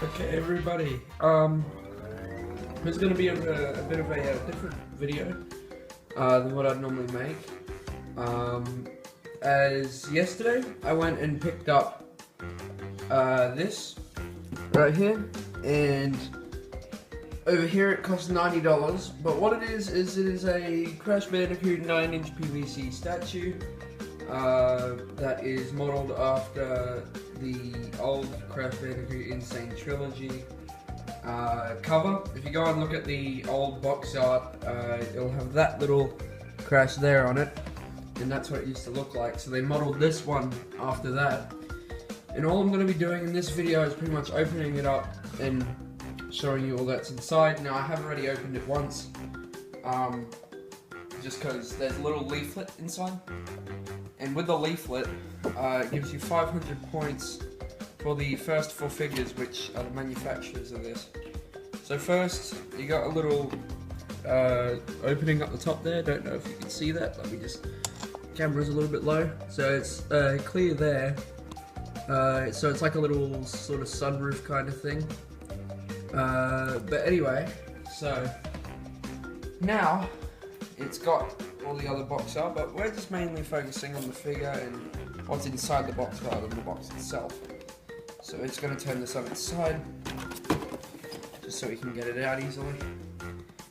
Okay, everybody. It's going to be a bit of a different video than what I'd normally make. As yesterday, I went and picked up this right here, and over here it costs $90. But what it is it is a Crash Bandicoot 9-inch PVC statue that is modeled after the old Crash Bandicoot Insane Trilogy cover. If you go and look at the old box art, it'll have that little Crash there on it, and that's what it used to look like. So they modeled this one after that, and all I'm going to be doing in this video is pretty much opening it up and showing you all that's inside. Now I have already opened it once, just because there's a little leaflet inside, and with the leaflet it gives you 500 points for the first 4 figures, which are the manufacturers of this. So first, you got a little opening up the top there. Don't know if you can see that. Let me just, camera's a little bit low. So it's clear there. So it's like a little sort of sunroof kind of thing. But anyway, so now it's got all the other box art, but we're just mainly focusing on the figure and what's inside the box rather than the box itself. So it's going to turn this on its side, just so we can get it out easily.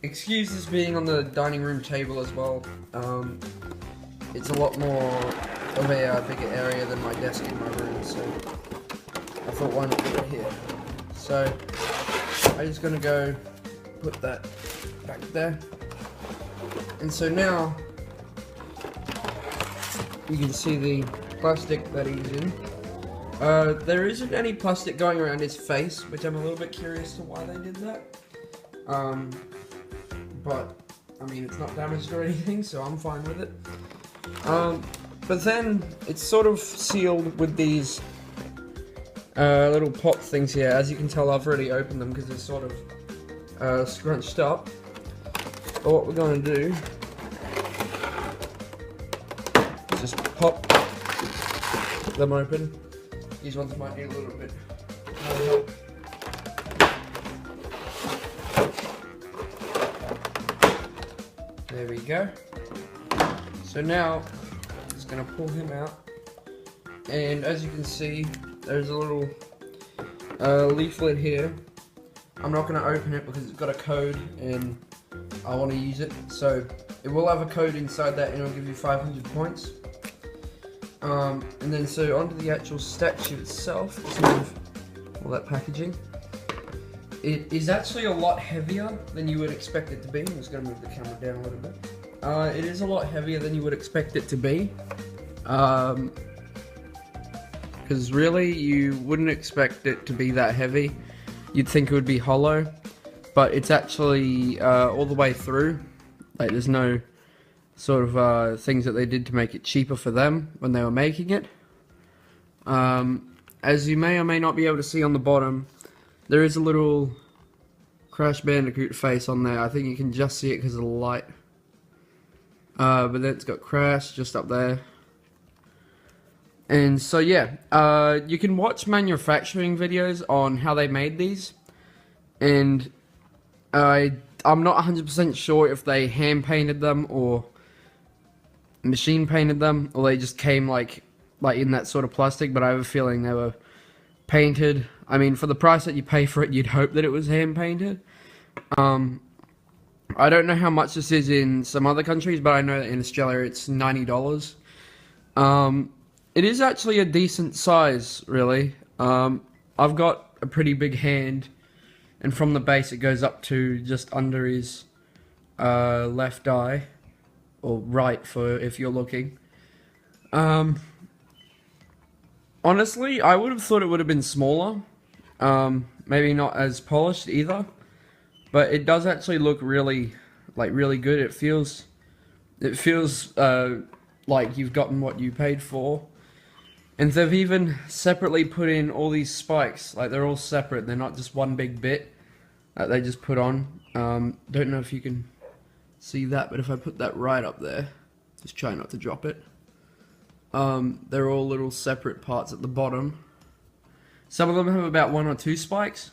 Excuse this being on the dining room table as well. It's a lot more of a bigger area than my desk in my room, so I thought why not put it here. So I'm just going to go put that back there. And so now you can see the plastic that he's in. There isn't any plastic going around his face, which I'm a little bit curious to why they did that. But I mean, it's not damaged or anything, so I'm fine with it. But then it's sort of sealed with these little pop things here. As you can tell, I've already opened them because they're sort of scrunched up. But what we're going to do is just pop them open. These ones might need a little bit more help. There we go. So now I'm just going to pull him out, and as you can see, there's a little leaflet here. I'm not going to open it because it's got a code and I want to use it. So it will have a code inside that, and it'll give you 500 points. And then so onto the actual statue itself, let's move all that packaging. It is actually a lot heavier than you would expect it to be. I'm just going to move the camera down a little bit. It is a lot heavier than you would expect it to be. Because really you wouldn't expect it to be that heavy. You'd think it would be hollow, but it's actually all the way through. Like, there's no sort of things that they did to make it cheaper for them when they were making it. As you may or may not be able to see on the bottom, there is a little Crash Bandicoot face on there. I think you can just see it because of the light. But then it's got Crash just up there. And so yeah, you can watch manufacturing videos on how they made these. And I'm not 100% sure if they hand painted them or machine painted them, or they just came like in that sort of plastic, but I have a feeling they were painted. I mean, for the price that you pay for it, you'd hope that it was hand painted. I don't know how much this is in some other countries, but I know that in Australia it's $90. It is actually a decent size, really. I've got a pretty big hand, and from the base it goes up to just under his left eye, or right for if you're looking. Honestly, I would have thought it would have been smaller. Maybe not as polished either, but it does actually look really good. It feels like you've gotten what you paid for. And they've even separately put in all these spikes. Like, they're all separate. They're not just one big bit that they just put on. Don't know if you can see that, but if I put that right up there, just try not to drop it. They're all little separate parts at the bottom. Some of them have about 1 or 2 spikes,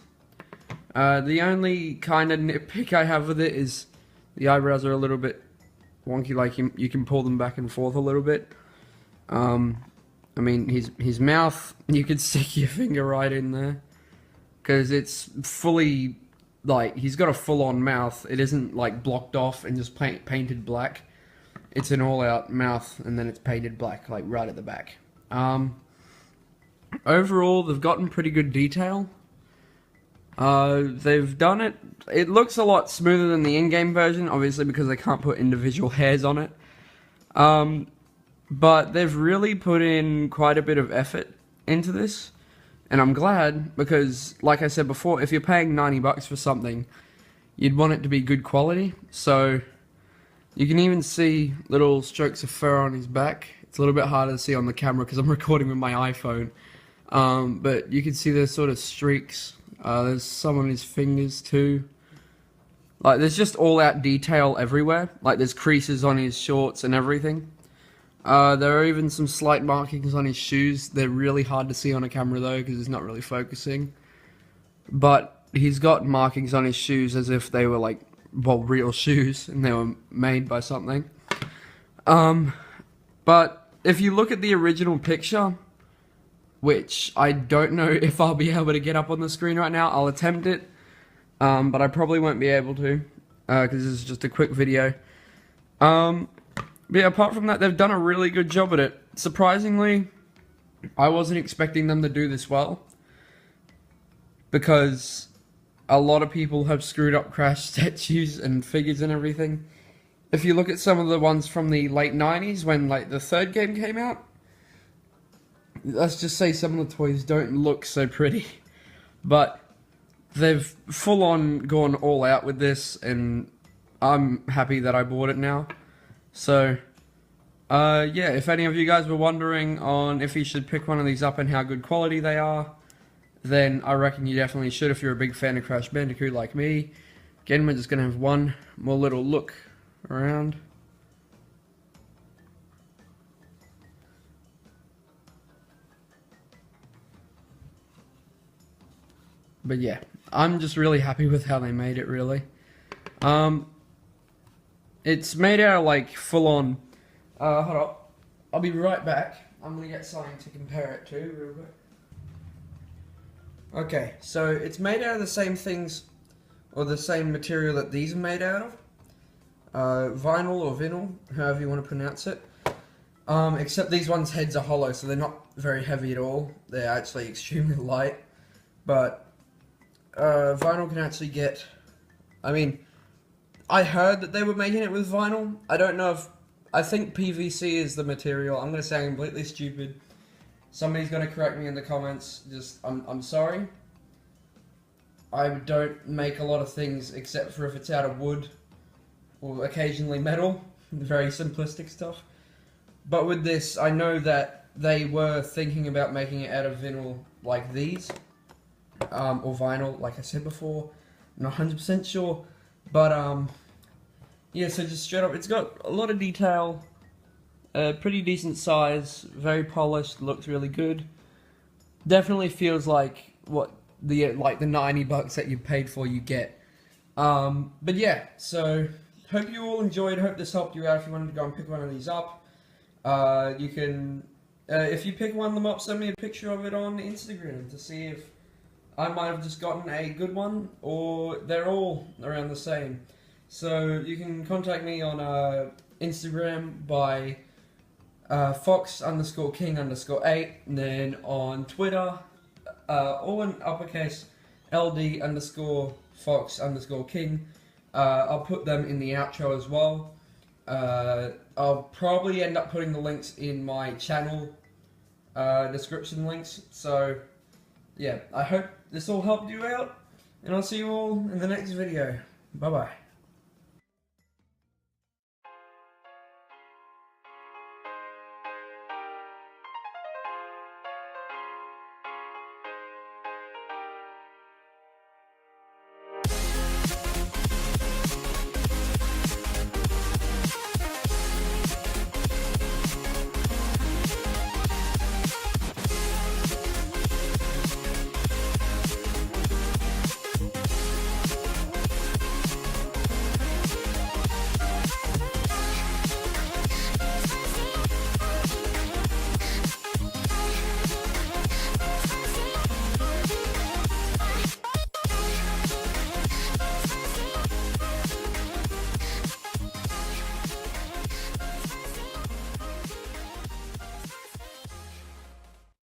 The only kind of nitpick I have with it is the eyebrows are a little bit wonky, like you can pull them back and forth a little bit. I mean, his mouth, you could stick your finger right in there, because it's fully, like, he's got a full-on mouth. It isn't, like, blocked off and just painted black. It's an all-out mouth, and then it's painted black, like, right at the back. Overall, they've gotten pretty good detail. They've done it. It looks a lot smoother than the in-game version, obviously, because they can't put individual hairs on it. But they've really put in quite a bit of effort into this, and I'm glad, because, like I said before, if you're paying $90 for something, you'd want it to be good quality. So you can even see little strokes of fur on his back. It's a little bit harder to see on the camera because I'm recording with my iPhone, but you can see there's sort of streaks. There's some on his fingers too. Like, there's just all-out detail everywhere. Like, there's creases on his shorts and everything. There are even some slight markings on his shoes. They're really hard to see on a camera though, because it's not really focusing. But he's got markings on his shoes as if they were, like, well, real shoes, and they were made by something. But if you look at the original picture, which I don't know if I'll be able to get up on the screen right now, I'll attempt it, but I probably won't be able to, because this is just a quick video. But yeah, apart from that, they've done a really good job at it. Surprisingly, I wasn't expecting them to do this well, because a lot of people have screwed up Crash statues and figures and everything. If you look at some of the ones from the late 90s, when, like, the third game came out, let's just say some of the toys don't look so pretty. But they've full-on gone all out with this, and I'm happy that I bought it now. So, yeah, if any of you guys were wondering on if you should pick one of these up and how good quality they are, then I reckon you definitely should if you're a big fan of Crash Bandicoot like me. Again, we're just going to have one more little look around. But yeah, I'm just really happy with how they made it, really. It's made out of, like, full-on... hold up. I'll be right back. I'm going to get something to compare it to real quick. Okay, so it's made out of the same things, or the same material that these are made out of. Vinyl or vinyl, however you want to pronounce it. Except these ones' heads are hollow, so they're not very heavy at all. They're actually extremely light. But vinyl can actually get... I mean, I heard that they were making it with vinyl. I don't know if... I think PVC is the material. I'm going to sound completely stupid. Somebody's going to correct me in the comments. Just, I'm sorry. I don't make a lot of things except for if it's out of wood or occasionally metal. Very simplistic stuff. But with this, I know that they were thinking about making it out of vinyl like these. Or vinyl, like I said before. I'm not 100% sure. But, yeah, so just straight up, it's got a lot of detail. Pretty decent size, very polished, looks really good. Definitely feels like what the the $90 that you paid for you get. But yeah, so hope you all enjoyed. Hope this helped you out. If you wanted to go and pick one of these up, you can. If you pick one of them up, send me a picture of it on Instagram to see if I might have just gotten a good one or they're all around the same. So you can contact me on Instagram by Fox_King_8, and then on Twitter, all in uppercase, LD_Fox_King. I'll put them in the outro as well. I'll probably end up putting the links in my channel description links. So yeah, I hope this all helped you out, and I'll see you all in the next video. Bye bye.